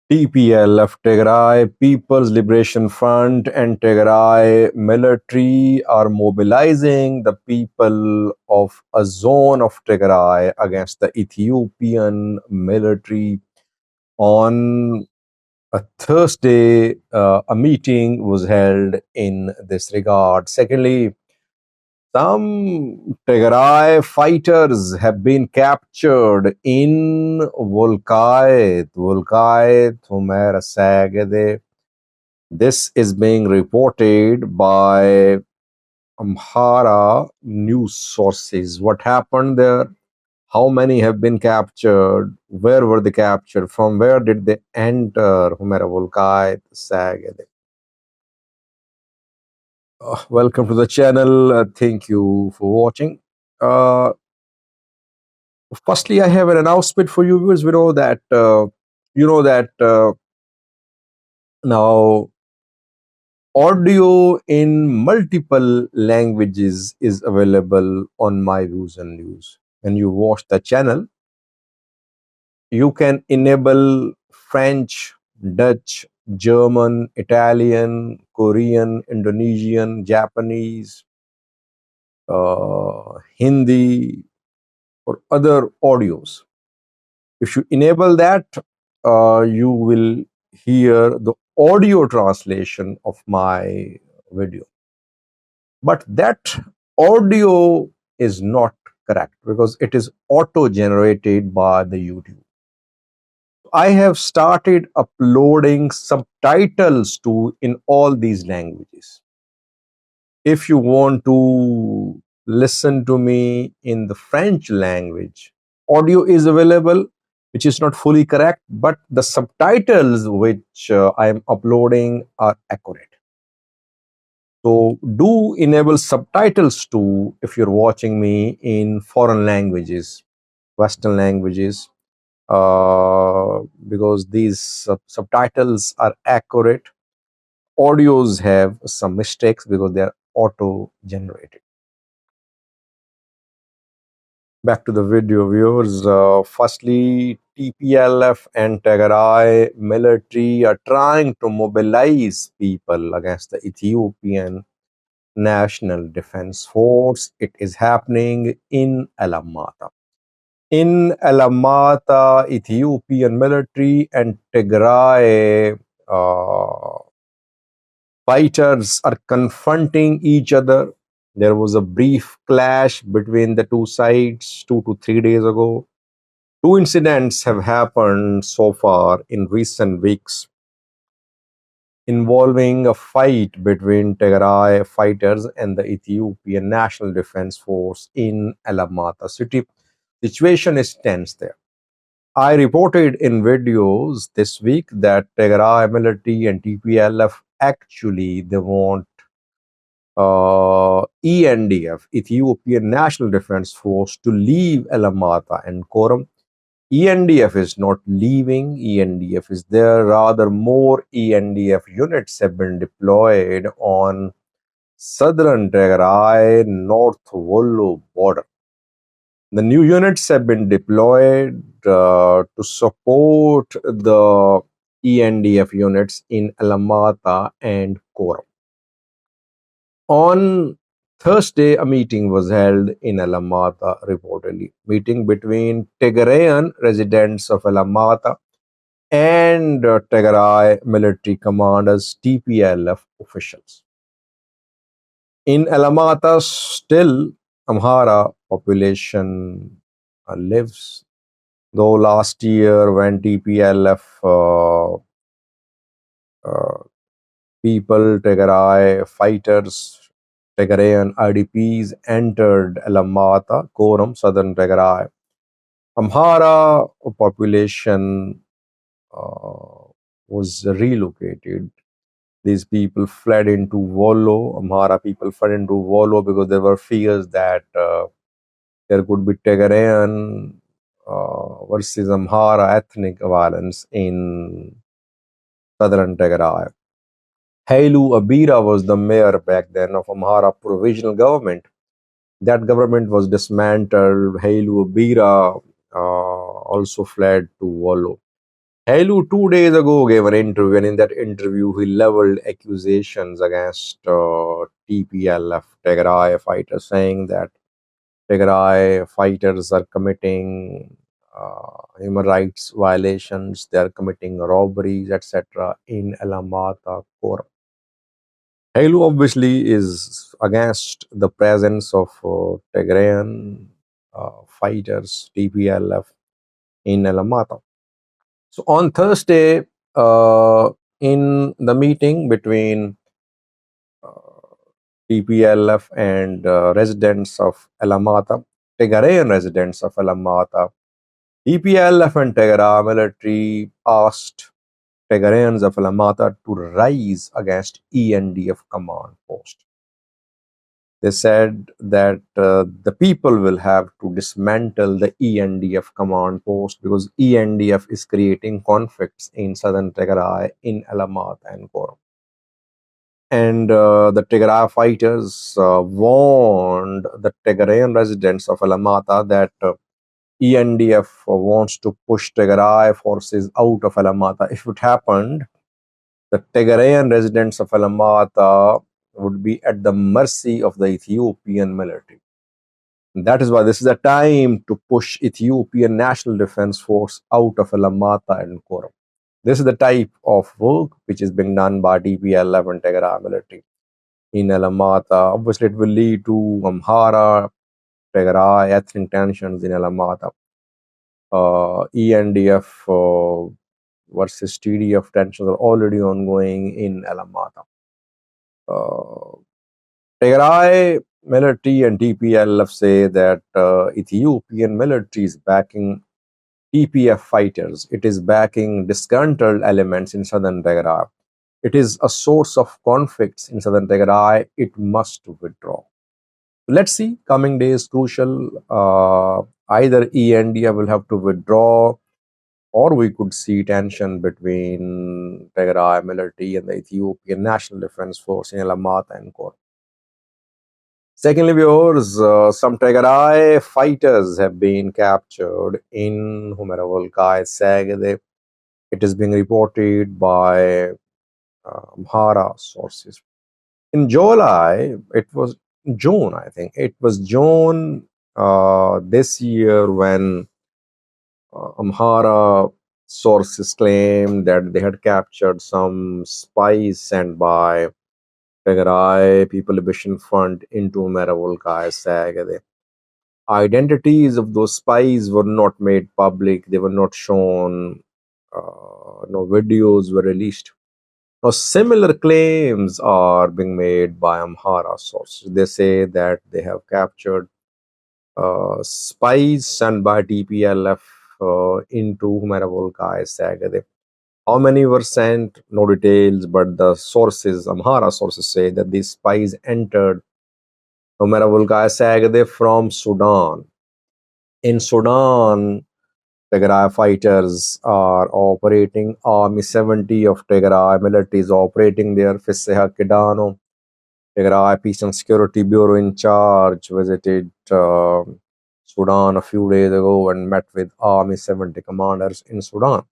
TPLF Tigray, People's Liberation Front, and Tigray military are mobilizing the people of a zone of Tigray against the Ethiopian military. On a Thursday, a meeting was held in this regard. Secondly, some Tigray fighters have been captured in Welkait Humera Tsegede. This is being reported by Amhara news sources. What happened there? How many have been captured? Where were they captured? From where did they enter Humera Welkait Tsegede? Welcome to the channel. Thank you for watching. Uh, Firstly, I have an announcement for you viewers. We know that now audio in multiple languages is available on my views and news. When you watch the channel, you can enable French, Dutch, German, Italian, Korean, Indonesian, Japanese, Hindi, or other audios. If you enable that, you will hear the audio translation of my video. But that audio is not correct because it is auto generated by the YouTube. I have started uploading subtitles to in all these languages. If you want to listen to me in the French language, audio is available, which is not fully correct, but the subtitles which I am uploading are accurate. So do enable subtitles too if you're watching me in foreign languages, Western languages, because these subtitles are accurate. Audios have some mistakes because they are auto generated. Back to the video, viewers. Firstly, TPLF and Tigray military are trying to mobilize people against the Ethiopian National Defense Force. It is happening in Alamata. In Alamata, Ethiopian military and Tigray fighters are confronting each other. There was a brief clash between the two sides 2 to 3 days ago. Two incidents have happened so far in recent weeks involving a fight between Tigray fighters and the Ethiopian National Defense Force in Alamata city. Situation is tense there. I reported in videos this week that Tigray military and TPLF actually they want ENDF, Ethiopian National Defense Force, to leave Alamata and Koram. ENDF is not leaving, ENDF is there. Rather, more ENDF units have been deployed on southern Tigray, North Wollo border. The new units have been deployed to support the ENDF units in Alamata and Koram. On Thursday, a meeting was held in Alamata, reportedly. Meeting between Tigrayan residents of Alamata and Tigray military commanders, TPLF officials. In Alamata, still Amhara population lives. Though last year, when TPLF people, Tigray fighters, Tigrayan IDPs entered Alamata, Koram, southern Tigray. Amhara population was relocated. These people fled into Wollo. Amhara people fled into Wollo because there were fears that there could be Tigrayan versus Amhara ethnic violence in southern Tigray. Hailu Abira was the mayor back then of Amhara provisional government. That government was dismantled. Hailu Abira also fled to Wollo. Hailu 2 days ago gave an interview, and in that interview, he leveled accusations against TPLF Tigray fighters, saying that Tigray fighters are committing human rights violations, they are committing robberies, etc. in Alamata Core. Hailu obviously is against the presence of Tigrayan fighters, TPLF, in Alamata. So on Thursday, in the meeting between TPLF and residents of Alamata, Tigrayan residents of Alamata, TPLF and Tigray military asked Tigrayans of Alamata to rise against ENDF command post. They said that the people will have to dismantle the ENDF command post because ENDF is creating conflicts in southern Tigray, in Alamat and Koram. And the Tigray fighters warned the Tigrayan residents of Alamata that ENDF wants to push Tigray forces out of Alamata. If it happened, the Tigrayan residents of Alamata would be at the mercy of the Ethiopian military. That is why this is a time to push Ethiopian National Defense Force out of Alamata and Koram. This is the type of work which is being done by TPLF and Tigray military in Alamata. Obviously, it will lead to Amhara, Tigray, ethnic tensions in Alamata. ENDF versus TDF tensions are already ongoing in Alamata. Tigray military and TPLF say that Ethiopian military is backing TPF fighters. It is backing disgruntled elements in southern Tigray. It is a source of conflicts in southern Tigray. It must withdraw. Let's see, coming days crucial. Either ENDF will have to withdraw, or we could see tension between Tigray military and the Ethiopian National Defense Force in Alamata and Kor. Secondly, viewers, some Tigray fighters have been captured in Humera Welkait Tsegede. It is being reported by Amhara sources. In July, it was June, I think. It was June this year when Amhara sources claimed that they had captured some spies sent by Tigray People Liberation Front into Humera Welkait Tsegede. Identities of those spies were not made public, they were not shown, no videos were released. Now, similar claims are being made by Amhara sources. They say that they have captured spies sent by TPLF into Humera Welkait Tsegede. How many were sent? No details, but the sources, Amhara sources, say that these spies entered Humera Welkait Tsegede from Sudan. In Sudan, Tigray fighters are operating. Army 70 of Tigray military is operating there. Fiseha Kidano, Tigray Peace and Security Bureau in charge, visited Sudan a few days ago and met with Army 70 commanders in Sudan.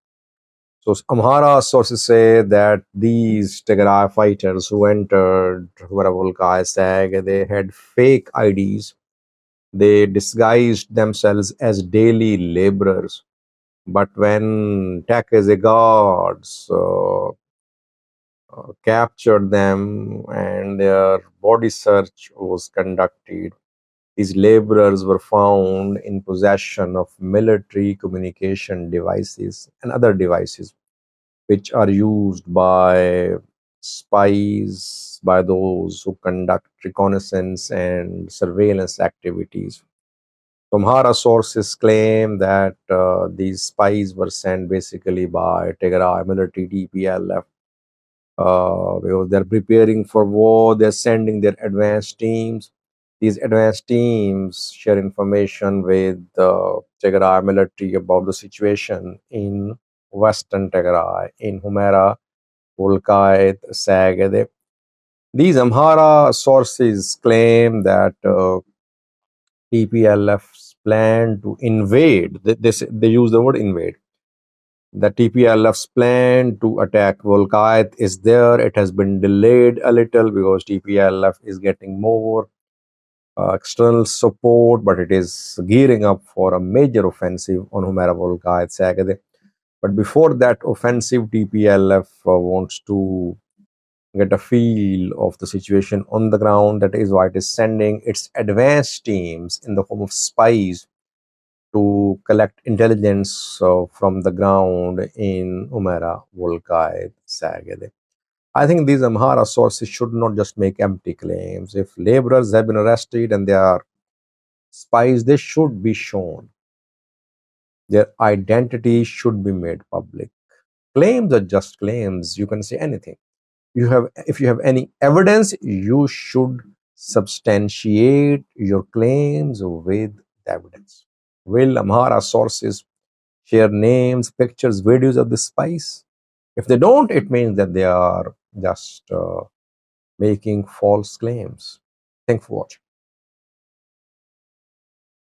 So Amhara sources say that these Tigray fighters who entered Welkait, they had fake IDs. They disguised themselves as daily laborers. But when Takeze guards captured them and their body search was conducted, these laborers were found in possession of military communication devices and other devices which are used by spies, by those who conduct reconnaissance and surveillance activities. Amhara sources claim that these spies were sent basically by Tigray military TPLF because they're preparing for war. They're sending their advanced teams. These advanced teams share information with the Tigray military about the situation in Western Tigray, in Humera Welkait Tsegede. These Amhara sources claim that TPLF's plan to invade, they use the word invade, The TPLF's plan to attack Welkait is there. It has been delayed a little because TPLF is getting more external support, but it is gearing up for a major offensive on Humera Welkait Tsegede. But before that offensive, TPLF wants to get a feel of the situation on the ground. That is why it is sending its advanced teams in the form of spies to collect intelligence from the ground in Humera Welkait Tsegede. I think these Amhara sources should not just make empty claims. If laborers have been arrested and they are spies, they should be shown. Their identity should be made public. Claims are just claims. You can say anything. If you have any evidence, you should substantiate your claims with the evidence. Will Amhara sources share names, pictures, videos of the spies? If they don't, it means that they are just making false claims. Thanks for watching.